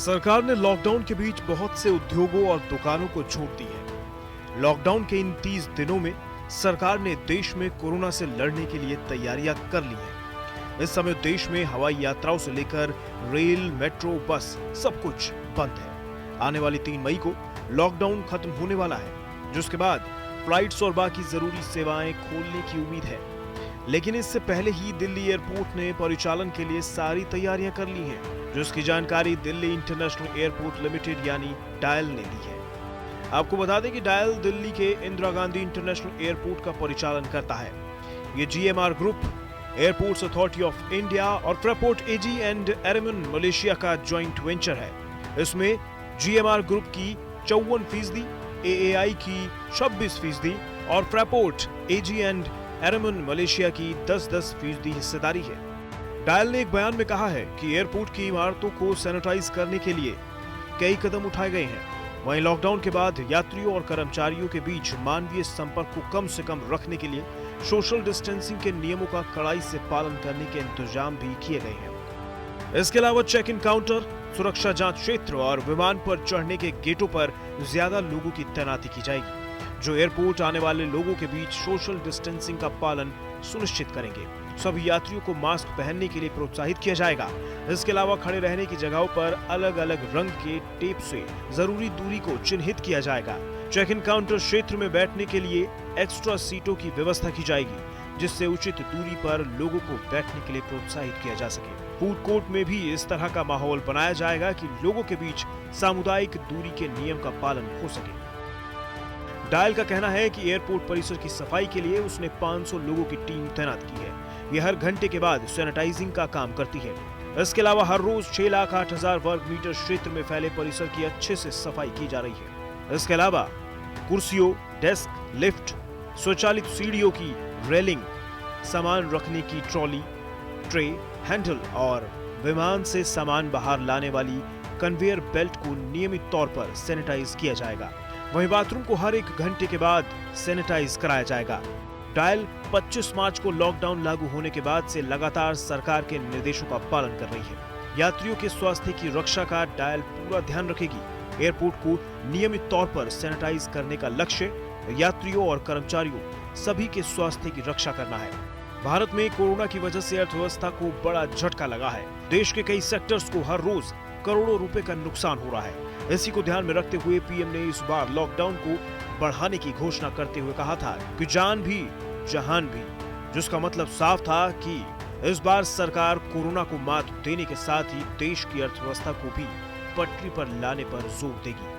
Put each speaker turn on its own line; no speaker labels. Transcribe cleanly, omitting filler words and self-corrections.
सरकार ने लॉकडाउन के बीच बहुत से उद्योगों और दुकानों को छूट दी है। लॉकडाउन के इन 30 दिनों में सरकार ने देश में कोरोना से लड़ने के लिए तैयारियां कर ली हैं। इस समय देश में हवाई यात्राओं से लेकर रेल, मेट्रो, बस सब कुछ बंद है। आने वाली 3 मई को लॉकडाउन खत्म होने वाला है, जिसके बाद फ्लाइट्स और बाकी जरूरी सेवाएं खोलने की उम्मीद है। लेकिन इससे पहले ही दिल्ली एयरपोर्ट ने परिचालन के लिए सारी तैयारियां कर ली हैं, जिसकी जानकारी दिल्ली इंटरनेशनल एयरपोर्ट लिमिटेड यानी डायल ने दी है। आपको बता दें कि डायल दिल्ली के इंदिरा गांधी इंटरनेशनल एयरपोर्ट का परिचालन करता है। ये GMR group, airports authority of India और फ्रेपोर्ट AG एंड एरेमन मलेशिया का ज्वाइंट वेंचर है। इसमें GMR ग्रुप की 54%, AAI की 26% और फ्रेपोर्ट AG एंड एरेमन मलेशिया की 10% हिस्सेदारी है। डायल ने एक बयान में कहा है कि एयरपोर्ट की इमारतों को सैनिटाइज करने के लिए कई कदम उठाए गए हैं। वहीं लॉकडाउन के बाद यात्रियों और कर्मचारियों के बीच मानवीय संपर्क को कम से कम रखने के लिए सोशल डिस्टेंसिंग के नियमों का कड़ाई से पालन करने के इंतजाम भी किए गए हैं। इसके अलावा चेक इन काउंटर, सुरक्षा जांच क्षेत्र और विमान पर चढ़ने के गेटों पर ज्यादा लोगों की तैनाती की जाएगी, जो एयरपोर्ट आने वाले लोगों के बीच सोशल डिस्टेंसिंग का पालन सुनिश्चित करेंगे। सभी यात्रियों को मास्क पहनने के लिए प्रोत्साहित किया जाएगा। इसके अलावा खड़े रहने की जगहों पर अलग अलग रंग के टेप से जरूरी दूरी को चिन्हित किया जाएगा। चेक इन काउंटर क्षेत्र में बैठने के लिए एक्स्ट्रा सीटों की व्यवस्था की जाएगी, जिससे उचित दूरी पर लोगों को बैठने के लिए प्रोत्साहित किया जा सके। फूड कोर्ट में भी इस तरह का माहौल बनाया जाएगा कि लोगों के बीच सामुदायिक दूरी के नियम का पालन हो सके। डायल का कहना है कि एयरपोर्ट परिसर की सफाई के लिए उसने 500 लोगों की टीम तैनात की है। ये हर घंटे के बाद सैनिटाइजिंग का काम करती है। इसके अलावा हर रोज 6,08,000 वर्ग मीटर क्षेत्र में फैले परिसर की अच्छे से सफाई की जा रही है। इसके अलावा कुर्सियों, डेस्क, लिफ्ट, स्वचालित सीढ़ियों की रेलिंग, सामान रखने की ट्रॉली, ट्रे, हैंडल और विमान से सामान बाहर लाने वाली कन्वेयर बेल्ट को नियमित तौर पर सैनिटाइज किया जाएगा। वहीं बाथरूम को हर 1 घंटे के बाद सैनिटाइज कराया जाएगा। डायल 25 मार्च को लॉकडाउन लागू होने के बाद से लगातार सरकार के निर्देशों का पालन कर रही है। यात्रियों के स्वास्थ्य की रक्षा का डायल पूरा ध्यान रखेगी। एयरपोर्ट को नियमित तौर पर सैनिटाइज करने का लक्ष्य यात्रियों और कर्मचारियों सभी के स्वास्थ्य की रक्षा करना है। भारत में कोरोना की वजह से अर्थव्यवस्था को बड़ा झटका लगा है। देश के कई सेक्टर्स को हर रोज करोड़ों रुपए का नुकसान हो रहा है। इसी को ध्यान में रखते हुए पीएम ने इस बार लॉकडाउन को बढ़ाने की घोषणा करते हुए कहा था कि जान भी जहान भी, जिसका मतलब साफ था कि इस बार सरकार कोरोना को मात देने के साथ ही देश की अर्थव्यवस्था को भी पटरी पर लाने पर जोर देगी।